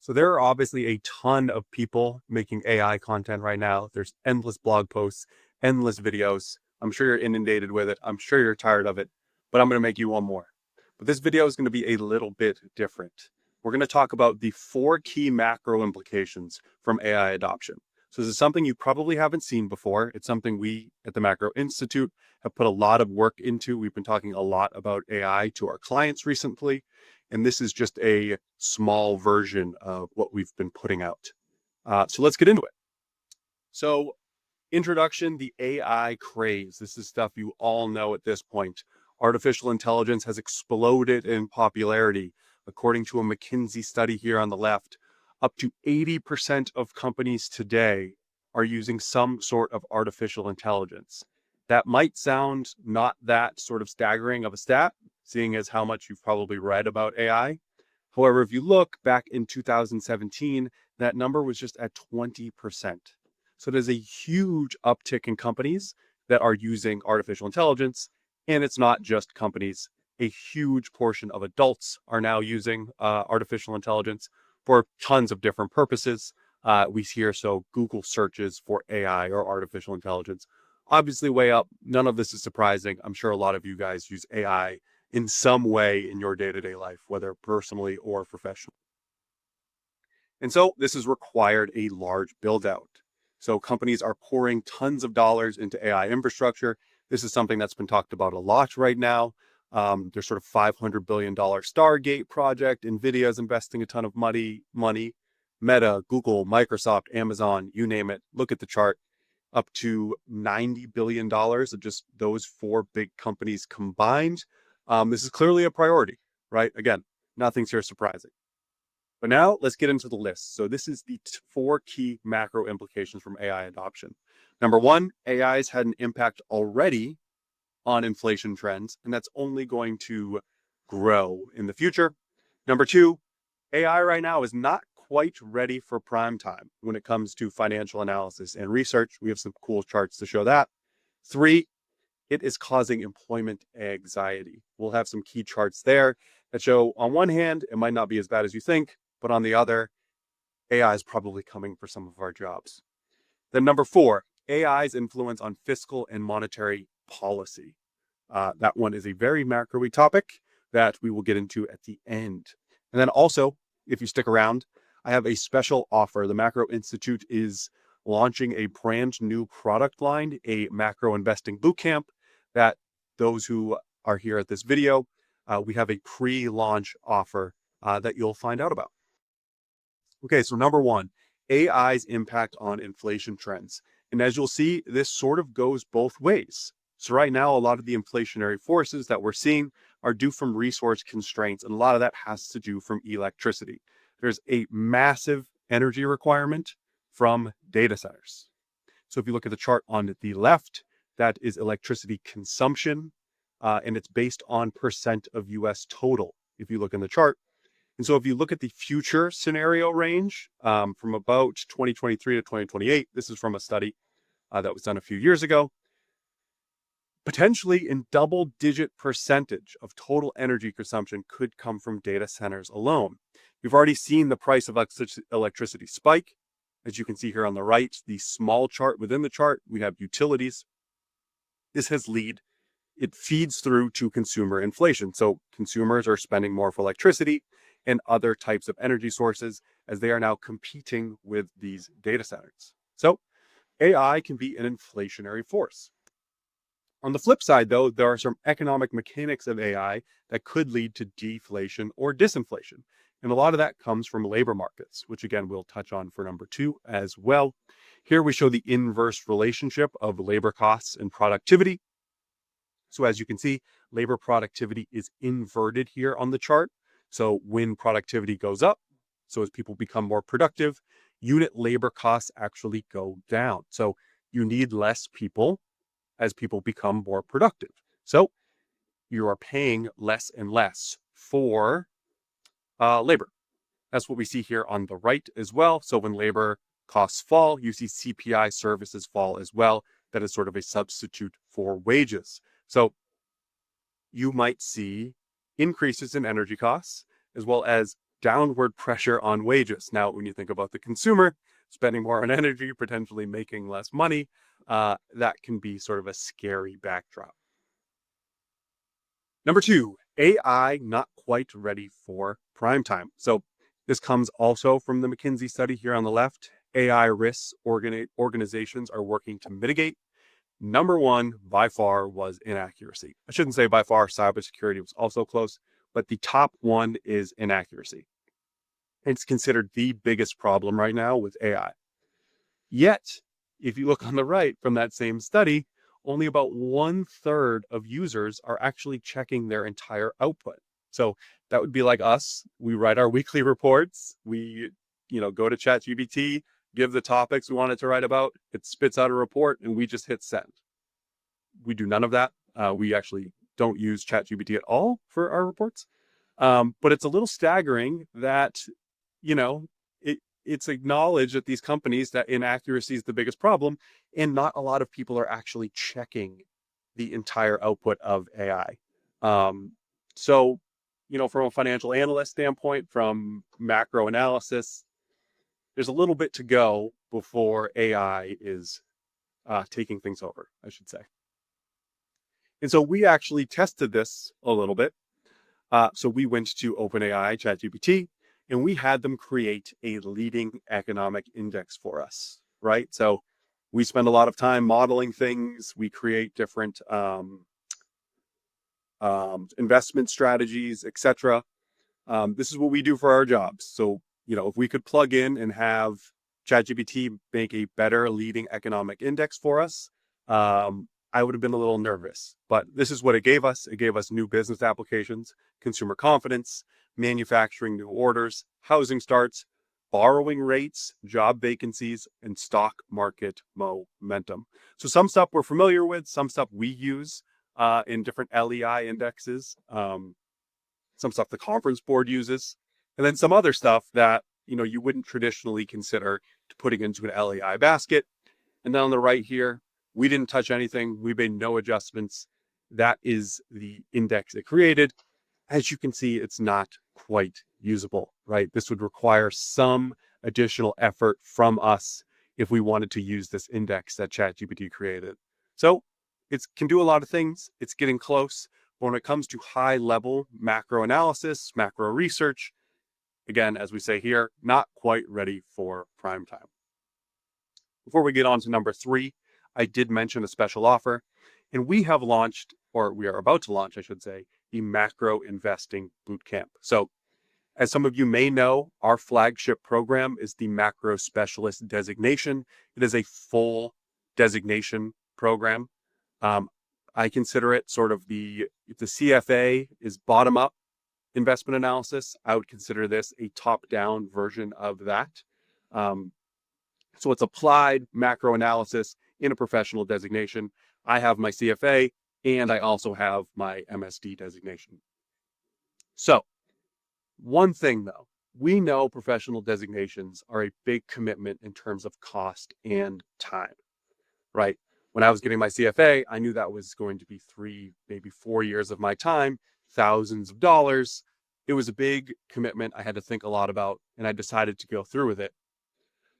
So there are obviously a ton of people making AI content right now. There's endless blog posts, endless videos. I'm sure you're inundated with it. I'm sure you're tired of it, but I'm going to make you one more. But this video is going to be a little bit different. We're going to talk about the 4 key macro implications from AI adoption. So this is something you probably haven't seen before. It's something we at the Macro Institute have put a lot of work into. We've been talking a lot about AI to our clients recently. And this is just a small version of what we've been putting out. So let's get into it. So introduction, the AI craze. This is stuff you all know at this point. Artificial intelligence has exploded in popularity. According to a McKinsey study here on the left, up to 80% of companies today are using some sort of artificial intelligence. That might sound not that sort of staggering of a stat, seeing as how much you've probably read about AI. However, if you look back in 2017, that number was just at 20%. So there's a huge uptick in companies that are using artificial intelligence. And it's not just companies. A huge portion of adults are now using artificial intelligence for tons of different purposes. We hear so Google searches for AI or artificial intelligence. Obviously, way up. None of this is surprising. I'm sure a lot of you guys use AI in some way in your day-to-day life, whether personally or professionally. And so this has required a large build out. So companies are pouring tons of dollars into AI infrastructure. This is something that's been talked about a lot right now. There's sort of $500 billion Stargate project. NVIDIA is investing a ton of money. Meta, Google, Microsoft, Amazon, you name it. Look at the chart. Up to $90 billion of just those 4 big companies combined. This is clearly a priority, right? Again, nothing's here surprising. But now let's get into the list. So this is the 4 key macro implications from AI adoption. Number 1, AI has had an impact already on inflation trends, and that's only going to grow in the future. Number 2, AI right now is not quite ready for prime time when it comes to financial analysis and research. We have some cool charts to show that. 3, it is causing employment anxiety. We'll have some key charts there that show, on one hand, it might not be as bad as you think, but on the other, AI is probably coming for some of our jobs. Then number 4, AI's influence on fiscal and monetary policy. That one is a very macro-y topic that we will get into at the end. And then also, if you stick around, I have a special offer. The Macro Institute is launching a brand new product line, a macro investing bootcamp that those who are here at this video, we have a pre-launch offer that you'll find out about. Okay, so number 1, AI's impact on inflation trends. And as you'll see, this sort of goes both ways. So right now, a lot of the inflationary forces that we're seeing are due from resource constraints, and a lot of that has to do from electricity. There's a massive energy requirement from data centers. So if you look at the chart on the left, that is electricity consumption, and it's based on percent of US total, if you look in the chart. And so if you look at the future scenario range from about 2023 to 2028, this is from a study that was done a few years ago, potentially in double-digit percentage of total energy consumption could come from data centers alone. We've already seen the price of electricity spike. As you can see here on the right, the small chart within the chart, we have utilities. This has it feeds through to consumer inflation. So consumers are spending more for electricity and other types of energy sources as they are now competing with these data centers. So AI can be an inflationary force. On the flip side, though, there are some economic mechanics of AI that could lead to deflation or disinflation. And a lot of that comes from labor markets, which again, we'll touch on for number 2 as well. Here we show the inverse relationship of labor costs and productivity. So as you can see, labor productivity is inverted here on the chart. So when productivity goes up, so as people become more productive, unit labor costs actually go down. So you need less people as people become more productive. So you are paying less and less for labor. That's what we see here on the right as well. So when labor costs fall, you see CPI services fall as well. That is sort of a substitute for wages. So you might see increases in energy costs, as well as downward pressure on wages. Now, when you think about the consumer spending more on energy, potentially making less money, that can be sort of a scary backdrop. Number two, AI not quite ready for prime time. So this comes also from the McKinsey study here on the left. AI risks organizations are working to mitigate. Number one, by far, was inaccuracy. I shouldn't say by far, cybersecurity was also close, but the top one is inaccuracy. It's considered the biggest problem right now with AI. Yet, if you look on the right from that same study, only about 1/3 of users are actually checking their entire output. So that would be like us. We write our weekly reports. We, go to ChatGPT, give the topics we want it to write about. It spits out a report, and we just hit send. We do none of that. We actually don't use ChatGPT at all for our reports. But it's a little staggering that, you know, it's acknowledged at these companies that inaccuracy is the biggest problem, and not a lot of people are actually checking the entire output of AI. So, from a financial analyst standpoint, from macro analysis, there's a little bit to go before AI is taking things over, I should say. And so we actually tested this a little bit. So we went to OpenAI, ChatGPT, and we had them create a leading economic index for us, right? So we spend a lot of time modeling things. We create different investment strategies, etc. This is what we do for our jobs. So, if we could plug in and have ChatGPT make a better leading economic index for us, I would have been a little nervous. But this is what it gave us. It gave us new business applications, consumer confidence, manufacturing new orders, housing starts, borrowing rates, job vacancies, and stock market momentum. So some stuff we're familiar with, some stuff we use in different LEI indexes, some stuff the conference board uses, and then some other stuff that you wouldn't traditionally consider to putting into an LEI basket. And then on the right here, we didn't touch anything. We made no adjustments. That is the index it created. As you can see, it's not quite usable, right? This would require some additional effort from us if we wanted to use this index that ChatGPT created. So it can do a lot of things. It's getting close. But when it comes to high level macro analysis, macro research, again, as we say here, not quite ready for prime time. Before we get on to number three, I did mention a special offer, and we have launched, or we are about to launch, I should say, the Macro Investing Bootcamp. So, as some of you may know, our flagship program is the Macro Specialist Designation. It is a full designation program. I consider it sort of if the CFA is bottom-up investment analysis, I would consider this a top-down version of that. So it's applied macro analysis in a professional designation. I have my CFA, and I also have my MSD designation. So one thing though, we know professional designations are a big commitment in terms of cost and time, right? When I was getting my CFA, I knew that was going to be 3, maybe 4 years of my time, thousands of dollars. It was a big commitment I had to think a lot about, and I decided to go through with it.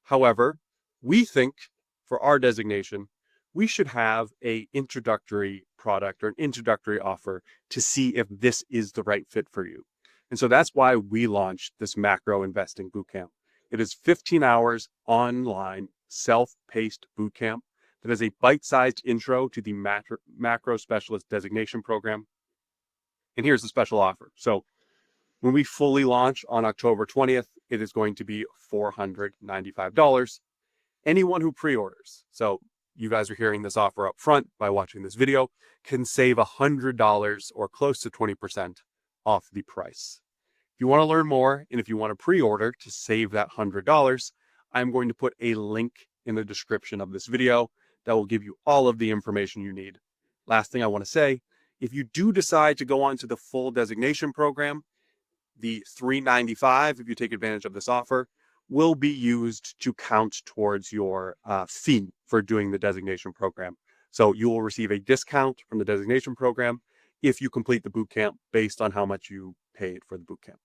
However, we think for our designation, we should have an introductory product or an introductory offer to see if this is the right fit for you. And so that's why we launched this Macro Investing Bootcamp. It is 15 hours online, self-paced bootcamp that is a bite-sized intro to the Macro Specialist Designation Program. And here's the special offer. So when we fully launch on October 20th, it is going to be $495. Anyone who pre-orders, so you guys are hearing this offer up front by watching this video, can save $100 or close to 20% off the price. If you want to learn more, and if you want to pre-order to save that $100, I'm going to put a link in the description of this video that will give you all of the information you need. Last thing I want to say, if you do decide to go on to the full designation program, the $395, if you take advantage of this offer, will be used to count towards your fee for doing the designation program. So you will receive a discount from the designation program if you complete the bootcamp based on how much you paid for the bootcamp.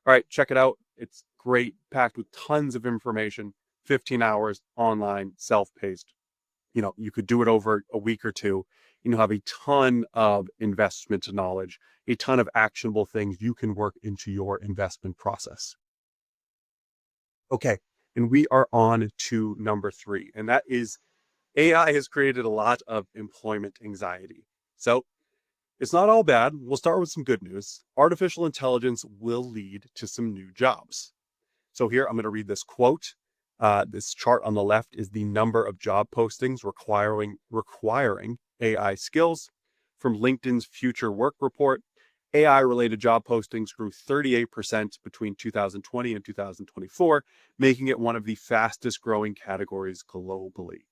All right, check it out. It's great, packed with tons of information, 15 hours online, self-paced. You could do it over a week or two. You'll have a ton of investment knowledge, a ton of actionable things you can work into your investment process. Okay, and we are on to number three, and that is AI has created a lot of employment anxiety. So it's not all bad. We'll start with some good news. Artificial intelligence will lead to some new jobs. So here I'm going to read this quote. This chart on the left is the number of job postings requiring AI skills from LinkedIn's Future Work Report. AI-related job postings grew 38% between 2020 and 2024, making it one of the fastest growing categories globally.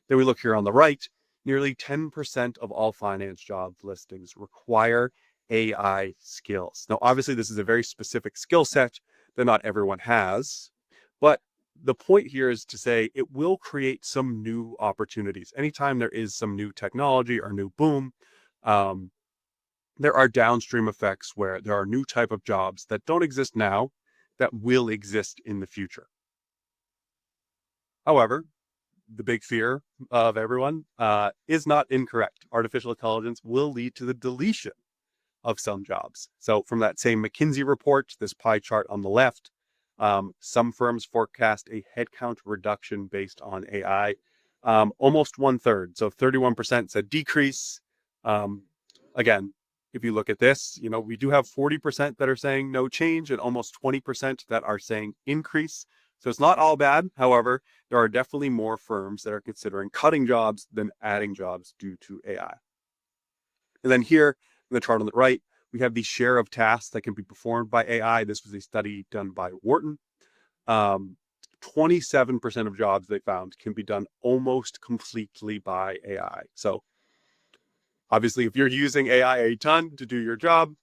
Then we look here on the right, nearly 10% of all finance job listings require AI skills. Now, obviously, this is a very specific skill set that not everyone has, but the point here is to say it will create some new opportunities. Anytime there is some new technology or new boom, there are downstream effects where there are new type of jobs that don't exist now that will exist in the future. However, the big fear of everyone is not incorrect. Artificial intelligence will lead to the deletion of some jobs. So from that same McKinsey report, this pie chart on the left, some firms forecast a headcount reduction based on AI, almost 1/3. So 31% said decrease. Again, if you look at this, we do have 40% that are saying no change and almost 20% that are saying increase. So it's not all bad. However, there are definitely more firms that are considering cutting jobs than adding jobs due to AI. And then here in the chart on the right, we have the share of tasks that can be performed by AI. This was a study done by Wharton. 27% of jobs they found can be done almost completely by AI. So obviously, if you're using AI a ton to do your job,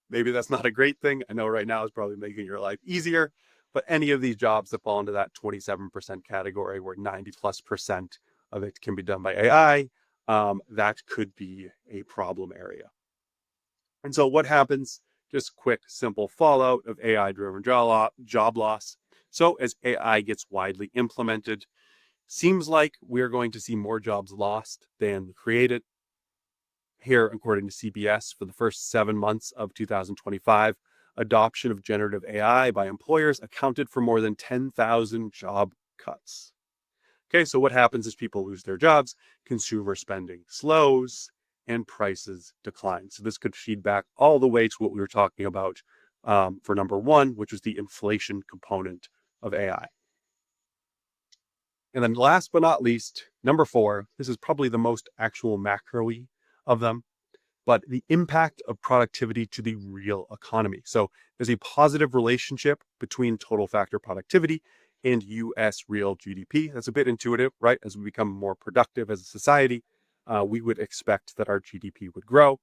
maybe that's not a great thing. I know right now it's probably making your life easier, but any of these jobs that fall into that 27% category where 90+% of it can be done by AI, that could be a problem area. And so what happens? Just quick, simple fallout of AI-driven job loss. So as AI gets widely implemented, seems like we're going to see more jobs lost than created. Here, according to CBS, for the first 7 months of 2025, adoption of generative AI by employers accounted for more than 10,000 job cuts. Okay, so what happens is people lose their jobs, consumer spending slows, and prices decline. So this could feed back all the way to what we were talking about for number one, which was the inflation component of AI. And then last but not least, number four, this is probably the most actual macro-y of them, but the impact of productivity to the real economy. So there's a positive relationship between total factor productivity and US real GDP. That's a bit intuitive, right? As we become more productive as a society, we would expect that our GDP would grow.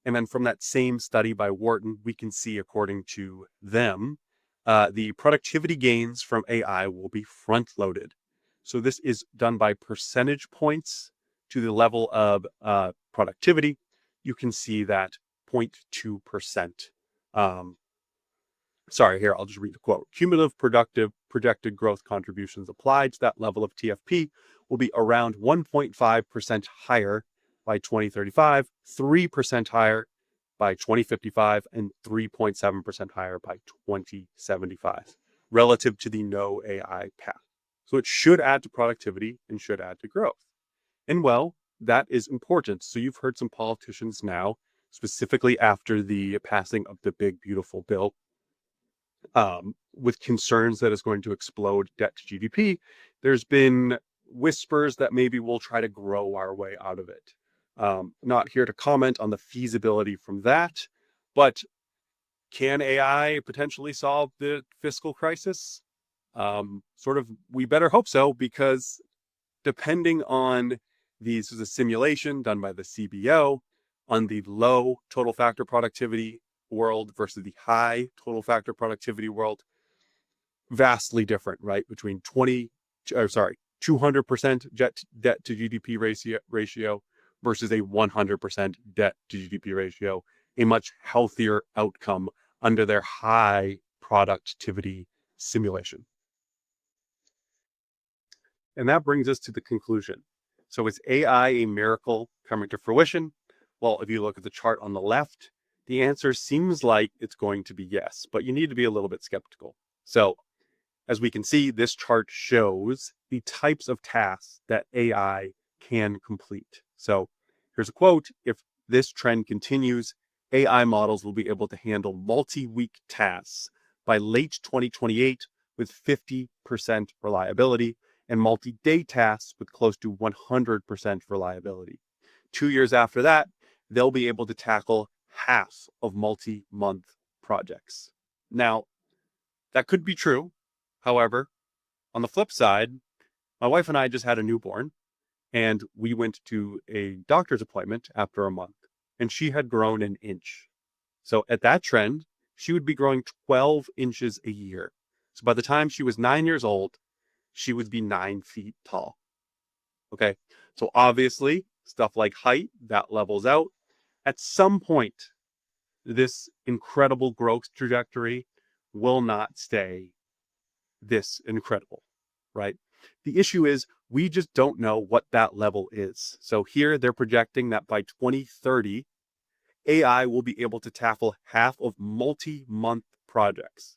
And then from that same study by Wharton, we can see, according to them, the productivity gains from AI will be front-loaded. So this is done by percentage points to the level of productivity. You can see that 0.2%. Sorry, here, I'll just read the quote. Cumulative projected growth contributions applied to that level of TFP will be around 1.5% higher by 2035, 3% higher by 2055, and 3.7% higher by 2075, relative to the no AI path. So it should add to productivity and should add to growth. And well, that is important. So you've heard some politicians now, specifically after the passing of the big, beautiful bill, with concerns that it's going to explode debt to GDP. There's been whispers that maybe we'll try to grow our way out of it. Not here to comment on the feasibility from that, but can AI potentially solve the fiscal crisis? We better hope so, because depending on this is a simulation done by the CBO on the low total factor productivity world versus the high total factor productivity world, vastly different, right? Between 200% debt to GDP ratio versus a 100% debt to GDP ratio, a much healthier outcome under their high productivity simulation. And that brings us to the conclusion. So is AI a miracle coming to fruition? Well, if you look at the chart on the left, the answer seems like it's going to be yes, but you need to be a little bit skeptical. So as we can see, this chart shows the types of tasks that AI can complete. So here's a quote: if this trend continues, AI models will be able to handle multi-week tasks by late 2028 with 50% reliability and multi-day tasks with close to 100% reliability. 2 years after that, they'll be able to tackle half of multi-month projects. Now, that could be true. However, on the flip side, my wife and I just had a newborn, and we went to a doctor's appointment after a month, and she had grown an inch. So at that trend, she would be growing 12 inches a year. So by the time she was 9 years old, she would be 9 feet tall. Okay. So obviously, stuff like height, that levels out. At some point, this incredible growth trajectory will not stay this incredible, right? The issue is we just don't know what that level is. So here they're projecting that by 2030, AI will be able to tackle half of multi-month projects.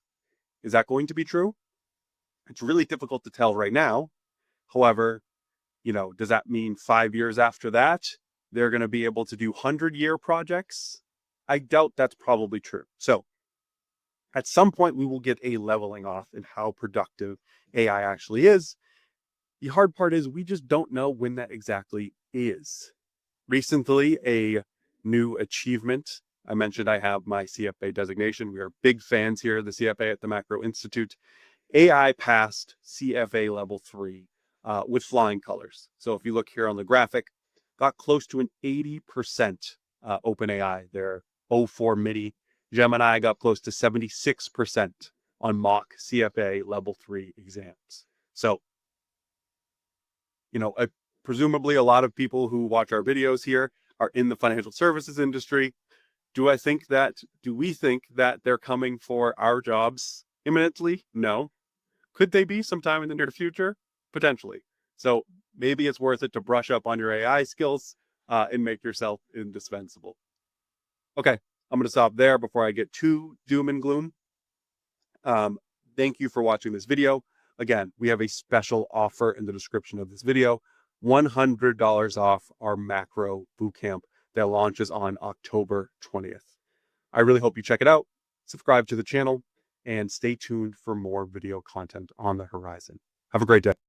Is that going to be true? It's really difficult to tell right now. However, does that mean 5 years after that, they're going to be able to do 100-year projects? I doubt that's probably true. So at some point, we will get a leveling off in how productive AI actually is. The hard part is we just don't know when that exactly is. Recently, a new achievement. I mentioned I have my CFA designation. We are big fans here at the CFA at the Macro Institute. AI passed CFA level 3 with flying colors. So if you look here on the graphic, got close to an 80% OpenAI. Their O4 Mini Gemini got close to 76% on mock CFA level 3 exams. So, presumably a lot of people who watch our videos here are in the financial services industry. Do we think that they're coming for our jobs imminently? No. Could they be sometime in the near future? Potentially. So maybe it's worth it to brush up on your AI skills and make yourself indispensable. Okay, I'm going to stop there before I get too doom and gloom. Thank you for watching this video. Again, we have a special offer in the description of this video. $100 off our macro bootcamp that launches on October 20th. I really hope you check it out, subscribe to the channel, and stay tuned for more video content on the horizon. Have a great day.